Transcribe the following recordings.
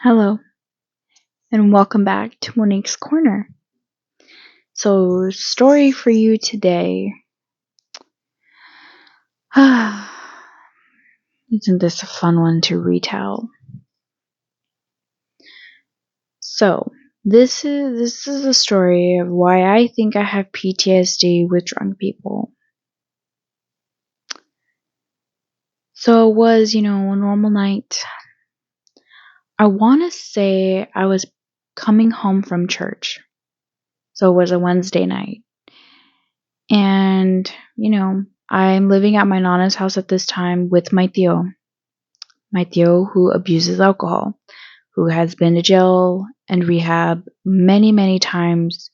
Hello, and welcome back to Monique's Corner. So, story for you today. Isn't this a fun one to retell? So, this is a story of why I think I have PTSD with drunk people. So, it was, a normal night. I want to say I was coming home from church. So, it was a Wednesday night. And, I'm living at my Nana's house at this time with my tío. My tío who abuses alcohol, who has been to jail and rehab many, many times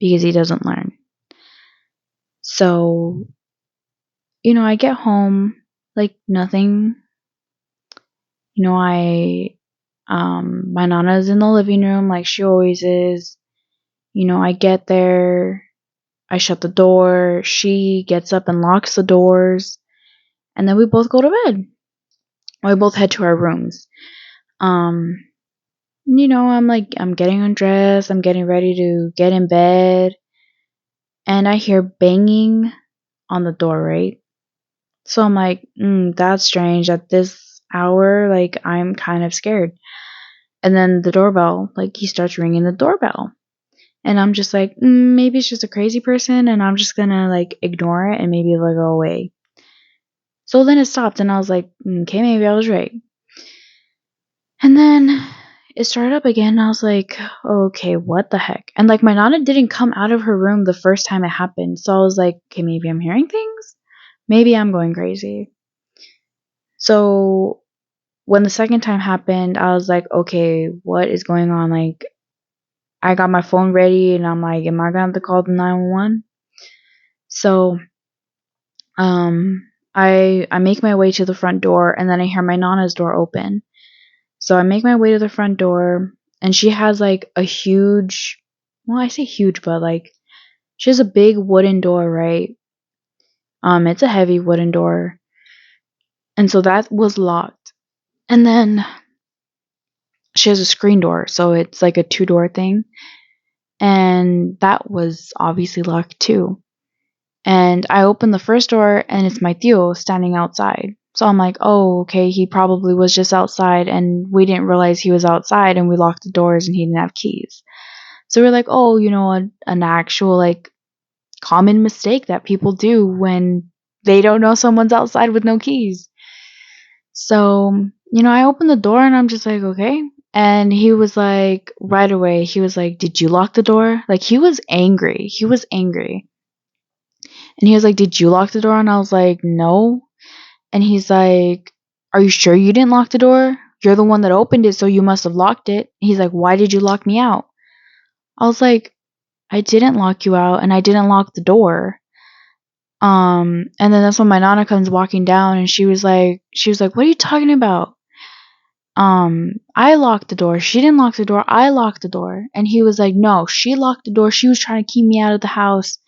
because he doesn't learn. So, I get home like nothing. My Nana's in the living room like she always is. I get there, I shut the door, she gets up and locks the doors, and then we both go to bed. We both head to our rooms. Um, I'm getting undressed, I'm getting ready to get in bed, and I hear banging on the door, right? So I'm like, that's strange at this hour, like, I'm kind of scared. And then the doorbell, like, he starts ringing the doorbell. And I'm just like, maybe it's just a crazy person, and I'm just gonna, like, ignore it, and maybe it'll go away. So then it stopped, and I was like, okay, maybe I was right. And then it started up again, and I was like, okay, what the heck? And like my Nana didn't come out of her room the first time it happened. So I was like, okay, maybe I'm hearing things. Maybe I'm going crazy. So when the second time happened, I was like, okay, what is going on? Like, I got my phone ready and I'm like, am I gonna have to call the 911? So I make my way to the front door and then I hear my Nana's door open. So I make my way to the front door, and she has like a huge, well, I say huge, but like she has a big wooden door, right? It's a heavy wooden door, and so that was locked. And then she has a screen door, so it's like a two-door thing, and that was obviously locked too. And I open the first door, and it's my tío standing outside. So I'm like, oh, okay, he probably was just outside, and we didn't realize he was outside, and we locked the doors, and he didn't have keys. So we're like, oh, an actual like common mistake that people do when they don't know someone's outside with no keys. So, I opened the door and I'm just like, okay. And he was like, right away, he was like, did you lock the door? Like, he was angry. He was angry. And he was like, did you lock the door? And I was like, no. And he's like, are you sure you didn't lock the door? You're the one that opened it, so you must have locked it. He's like, why did you lock me out? I was like, I didn't lock you out and I didn't lock the door. And then that's when my Nana comes walking down and she was like, what are you talking about? I locked the door. She didn't lock the door. I locked the door. And he was like, no, she locked the door. She was trying to keep me out of the house.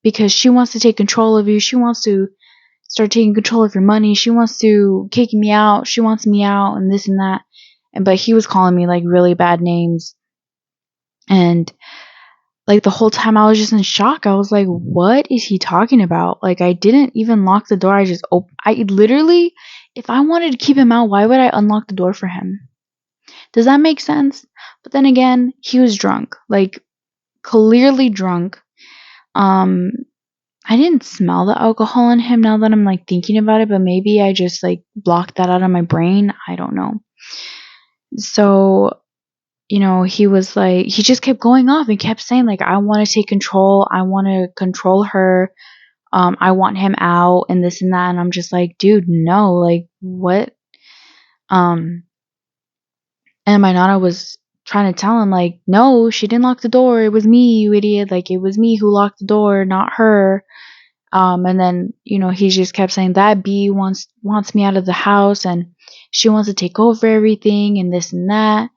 Because she wants to take control of you. She wants to start taking control of your money. She wants to kick me out. She wants me out and this and that. But he was calling me like really bad names. And like the whole time I was just in shock. I was like, what is he talking about? Like, I didn't even lock the door. I literally, if I wanted to keep him out, why would I unlock the door for him? Does that make sense? But then again, he was drunk, like clearly drunk. I didn't smell the alcohol in him now that I'm like thinking about it, but maybe I just like blocked that out of my brain. I don't know. So he was like, he just kept going off and kept saying, like, I want to take control. I want to control her. I want him out and this and that. And I'm just like, dude, no, like, what? And my Nana was trying to tell him, like, no, she didn't lock the door. It was me, you idiot. Like, it was me who locked the door, not her. And then, he just kept saying that B wants me out of the house and she wants to take over everything and this and that.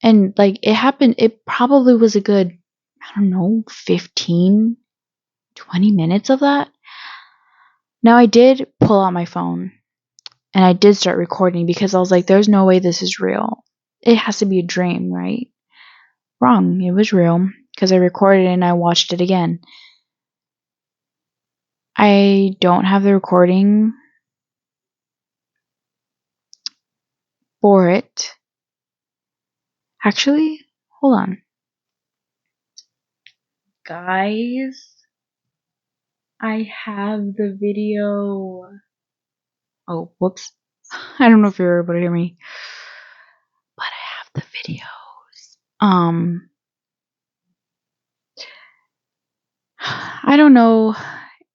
And like it happened, it probably was a good, I don't know, 15, 20 minutes of that. Now I did pull out my phone And I did start recording because I was like, there's no way this is real. It has to be a dream, right? Wrong. It was real because I recorded it and I watched it again. I don't have the recording for it. Actually, hold on. Guys, I have the video. Oh, whoops. I don't know if you're able to hear me, but I have the videos. I don't know.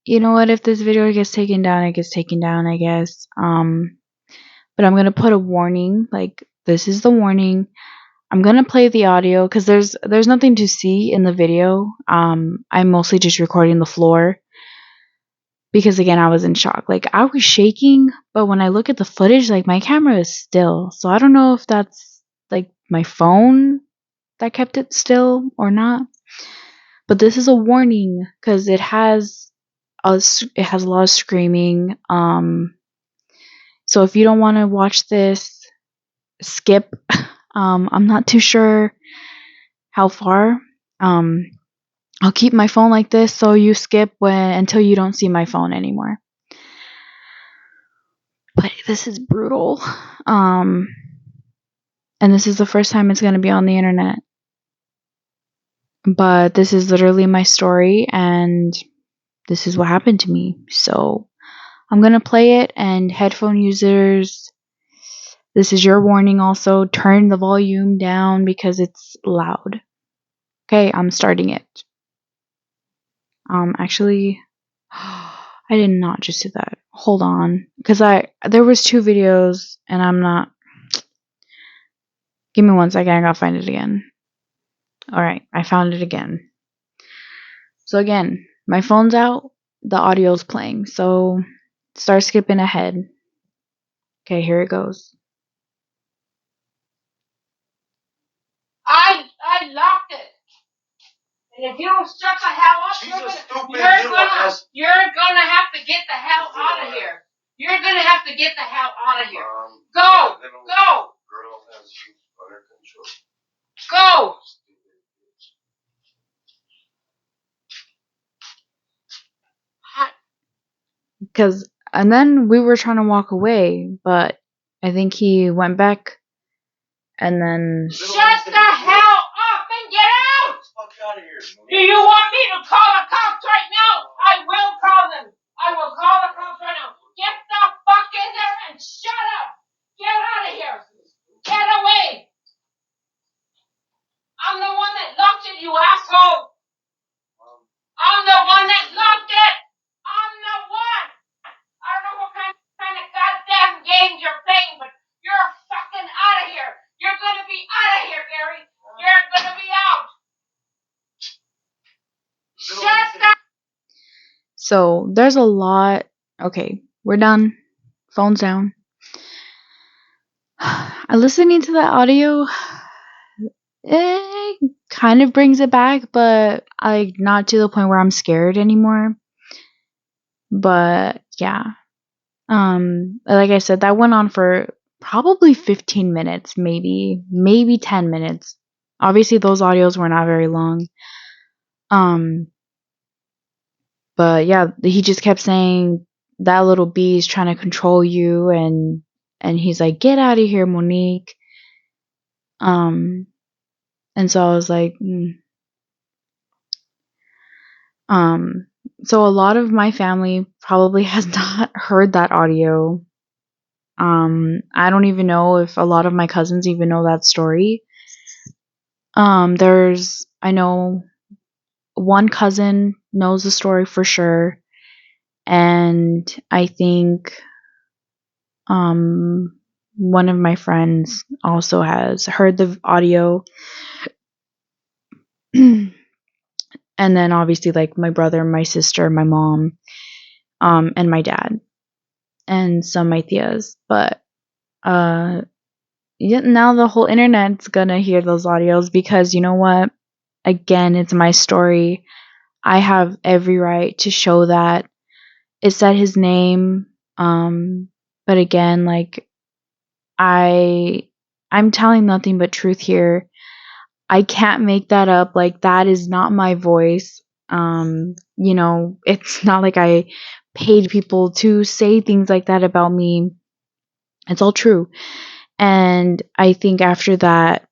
You know what? If this video gets taken down, it gets taken down, I guess. But I'm gonna put a warning. Like, this is the warning. I'm gonna play the audio because there's nothing to see in the video. I'm mostly just recording the floor because again I was in shock. Like, I was shaking, but when I look at the footage, like, my camera is still. So I don't know if that's like my phone that kept it still or not. But this is a warning because it has a lot of screaming. So if you don't want to watch this, skip. I'm not too sure how far. I'll keep my phone like this so you skip until you don't see my phone anymore. But this is brutal. And this is the first time it's going to be on the internet. But this is literally my story and this is what happened to me. So I'm going to play it, and headphone users, this is your warning also. Turn the volume down because it's loud. Okay, I'm starting it. Actually, I did not just do that. Hold on, because there was 2 videos, and I'm not. Give me 1 second. I gotta find it again. All right, I found it again. So again, my phone's out. The audio's playing. So start skipping ahead. Okay, here it goes. I locked it. And if you don't shut the hell up, you're gonna have to get the hell out of here. You're gonna have to get the hell out of here. Go! Go! Because, and then we were trying to walk away, but I think he went back and then. Shut the hell up and get out! Do you want me to call the cops right now? I will call them. I will call the cops right now. Get the fuck in there and shut up. Get out of here. Get away. I'm the one that locked it, you asshole. I'm the one that locked it. I'm the one. I don't know what kind of goddamn games you're playing, but you're fucking out of here. You're gonna be out of here, Gary. You're gonna be out. Shut up. So there's a lot. Okay, we're done. Phone's down. Listening to that audio, it kind of brings it back, but not to the point where I'm scared anymore. But yeah, like I said, that went on for probably 15 minutes, maybe 10 minutes. Obviously, those audios were not very long. But yeah, he just kept saying that little bee is trying to control you, and he's like, get out of here, Monique. And so I was like, so a lot of my family probably has not heard that audio. I don't even know if a lot of my cousins even know that story. I know one cousin knows the story for sure, and I think one of my friends also has heard the audio. And then obviously, like, my brother, my sister, my mom, and my dad, and some of my tias. But yeah, now the whole internet's gonna hear those audios because you know what? Again, it's my story. I have every right to show that. It said his name. But again, like I'm telling nothing but truth here. I can't make that up. Like that is not my voice. It's not like I paid people to say things like that about me. It's all true. And I think after that,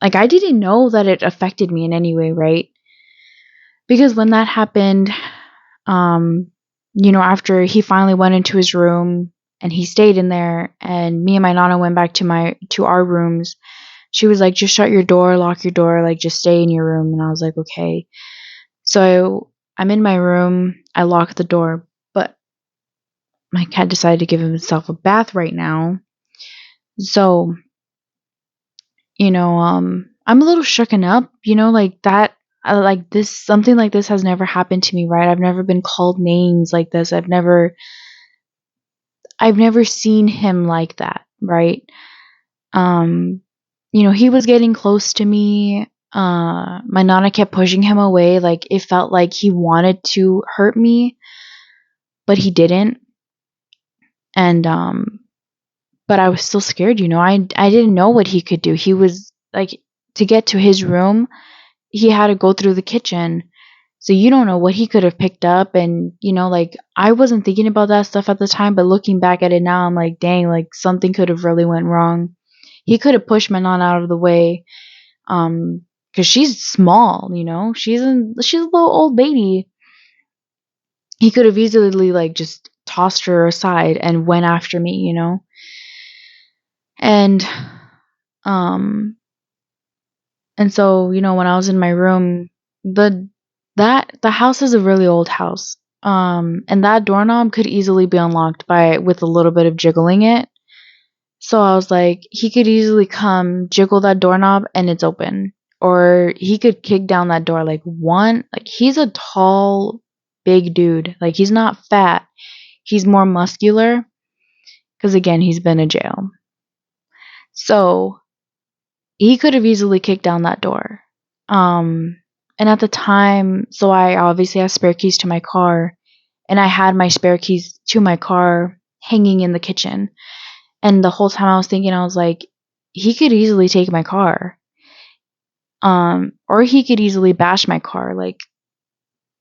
like I didn't know that it affected me in any way, right? Because when that happened, after he finally went into his room and he stayed in there and me and my nana went back to our rooms, she was like, just shut your door, lock your door, like just stay in your room. And I was like, okay. So I'm in my room, I lock the door, but my cat decided to give himself a bath right now. So, I'm a little shooken up, like that. Like this, something like this has never happened to me, right? I've never been called names like this. I've never seen him like that, right? Um, he was getting close to me. My nana kept pushing him away. Like it felt like he wanted to hurt me, but he didn't. And but I was still scared. I didn't know what he could do. He was like, to get to his room, he had to go through the kitchen. So you don't know what he could have picked up. And, like I wasn't thinking about that stuff at the time, but looking back at it now, I'm like, dang, like something could have really went wrong. He could have pushed my nana out of the way. Cause she's small, she's a little old baby. He could have easily like just tossed her aside and went after me. And, um, and so, when I was in my room, the house is a really old house. And that doorknob could easily be unlocked with a little bit of jiggling it. So I was like, he could easily come jiggle that doorknob and it's open. Or he could kick down that door like he's a tall, big dude. Like he's not fat. He's more muscular. Cause again, he's been in jail. So he could have easily kicked down that door. And at the time, so I obviously have spare keys to my car, and I had my spare keys to my car hanging in the kitchen. And the whole time I was thinking, I was like, he could easily take my car. Or he could easily bash my car. Like,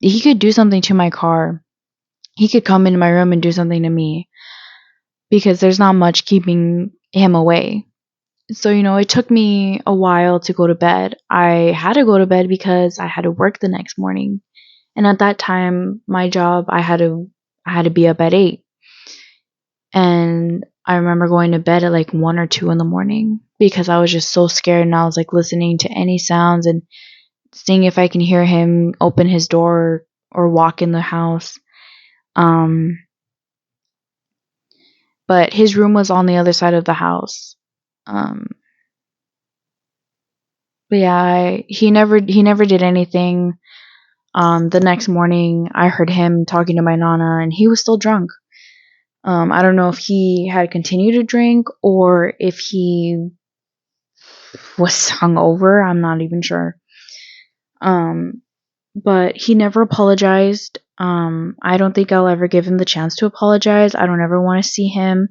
he could do something to my car. He could come into my room and do something to me because there's not much keeping him away. So, it took me a while to go to bed. I had to go to bed because I had to work the next morning. And at that time, my job, I had to be up at 8. And I remember going to bed at like 1 or 2 in the morning because I was just so scared, and I was like listening to any sounds and seeing if I can hear him open his door or walk in the house. But his room was on the other side of the house. But yeah, he never did anything. The next morning, I heard him talking to my nana, and he was still drunk. I don't know if he had continued to drink or if he was hungover. I'm not even sure. But he never apologized. I don't think I'll ever give him the chance to apologize. I don't ever want to see him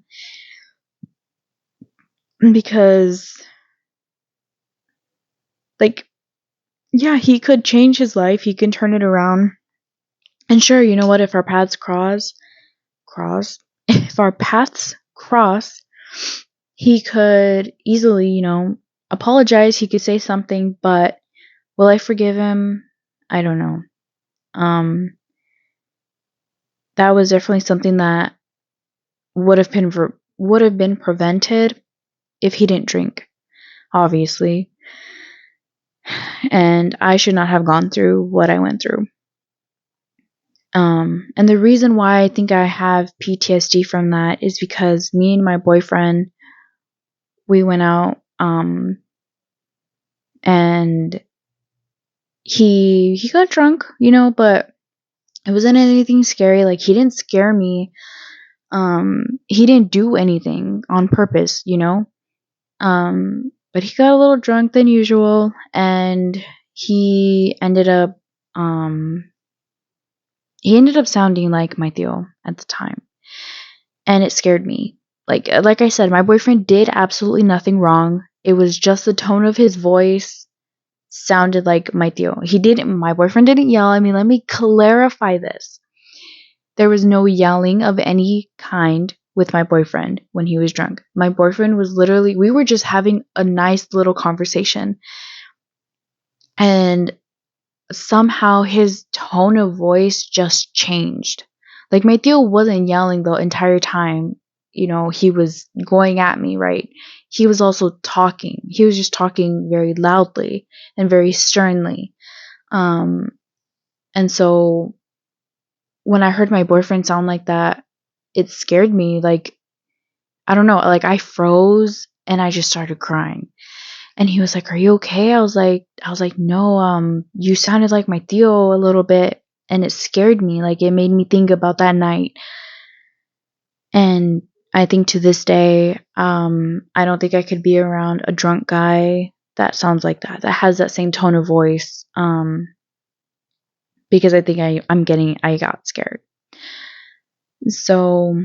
because, like, yeah, he could change his life. He can turn it around. And sure, you know what? If our paths if our paths cross, he could easily, apologize. He could say something, but will I forgive him? I don't know. That was definitely something that would have been prevented if he didn't drink, obviously. And I should not have gone through what I went through. And the reason why I think I have PTSD from that is because me and my boyfriend, we went out, and he got drunk, but it wasn't anything scary. Like, he didn't scare me. He didn't do anything on purpose, but he got a little drunk than usual, and he ended up sounding like my tío at the time. and it scared me. Like I said, my boyfriend did absolutely nothing wrong. It was just the tone of his voice sounded like my tío. My boyfriend didn't yell at me. Let me clarify this. There was no yelling of any kind with my boyfriend when he was drunk. My boyfriend was literally, we were just having a nice little conversation. And somehow his tone of voice just changed. Like my tío wasn't yelling the entire time, he was going at me, right? He was also talking. He was just talking very loudly and very sternly. And so when I heard my boyfriend sound like that, it scared me. Like, I don't know, like I froze and I just started crying. And he was like, "Are you okay?" I was like, "No, you sounded like my tío a little bit." And it scared me. Like it made me think about that night. And I think to this day, I don't think I could be around a drunk guy that sounds like that has that same tone of voice. Because I think I got scared. So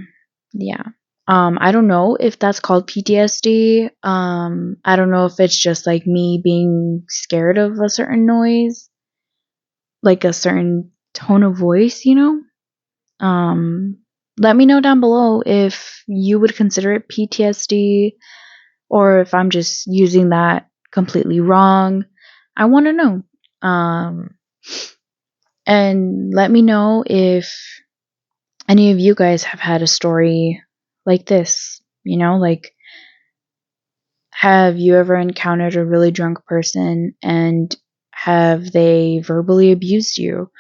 yeah. I don't know if that's called PTSD. I don't know if it's just like me being scared of a certain noise, like a certain tone of voice. Um, Let me know down below if you would consider it PTSD or if I'm just using that completely wrong. I want to know. And let me know if any of you guys have had a story like this, like have you ever encountered a really drunk person and have they verbally abused you?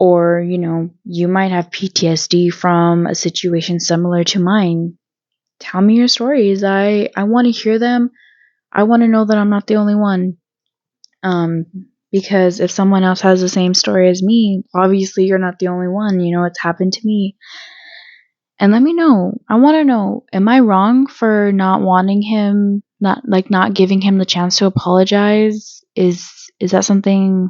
Or, you might have PTSD from a situation similar to mine. Tell me your stories. I want to hear them. I want to know that I'm not the only one. Because if someone else has the same story as me, obviously you're not the only one. It's happened to me. And let me know. I want to know, am I wrong for not wanting him, not giving him the chance to apologize? Is that something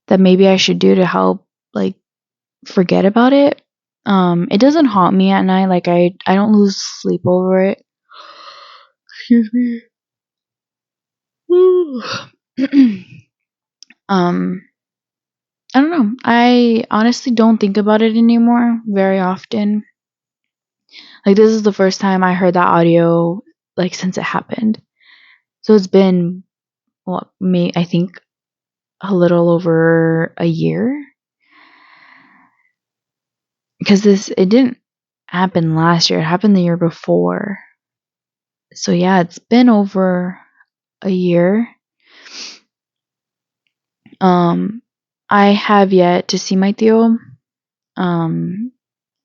that maybe I should do to help like forget about it? It doesn't haunt me at night. Like I don't lose sleep over it. Excuse me. um, I don't know. I honestly don't think about it anymore very often. Like this is the first time I heard that audio like since it happened. So it's been I think a little over a year because it didn't happen last year. It happened the year before. So yeah, it's been over a year. I have yet to see my tío.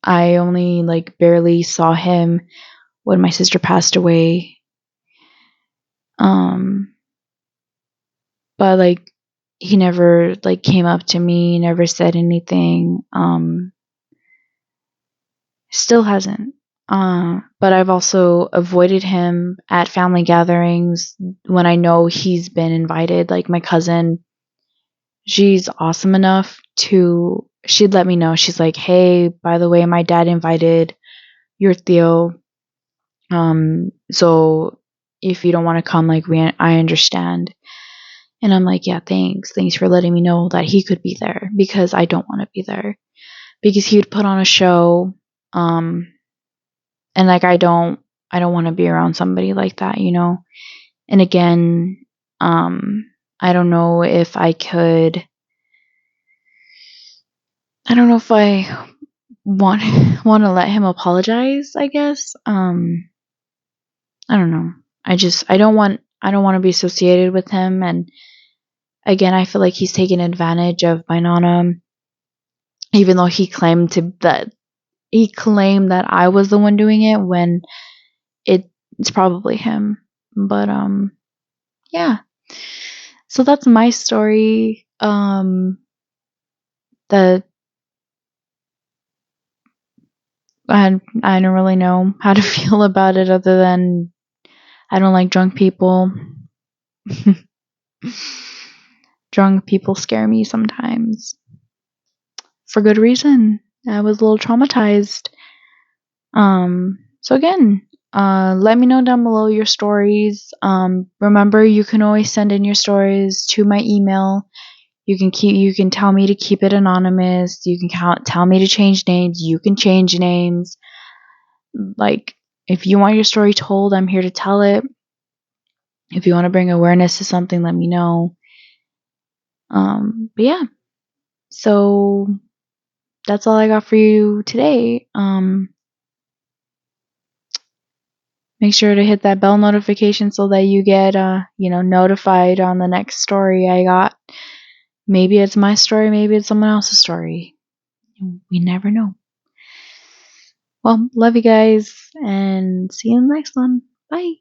I only like barely saw him when my sister passed away. But like he never like came up to me, never said anything. Still hasn't. But I've also avoided him at family gatherings when I know he's been invited. Like my cousin, she's awesome enough she'd let me know. She's like, "Hey, by the way, my dad invited your tío. So if you don't want to come, like I understand." And I'm like, "Yeah, thanks. Thanks for letting me know that he could be there because I don't want to be there." Because he would put on a show. And like I don't want to be around somebody like that. And again, I don't know if I could I don't know if I want want to let him apologize, I guess. I don't know. I don't want to be associated with him, and again, I feel like he's taken advantage of my nana, even though he claimed that I was the one doing it when it's probably him. But yeah. So that's my story. That I don't really know how to feel about it other than I don't like drunk people. Drunk people scare me sometimes for good reason. I was a little traumatized. So again, let me know down below your stories. Remember, you can always send in your stories to my email. You can tell me to keep it anonymous. You can tell me to change names. You can change names. Like, if you want your story told, I'm here to tell it. If you want to bring awareness to something, let me know. But yeah, so that's all I got for you today. Make sure to hit that bell notification so that you get, notified on the next story I got. Maybe it's my story, maybe it's someone else's story. We never know. Well, love you guys, and see you in the next one. Bye.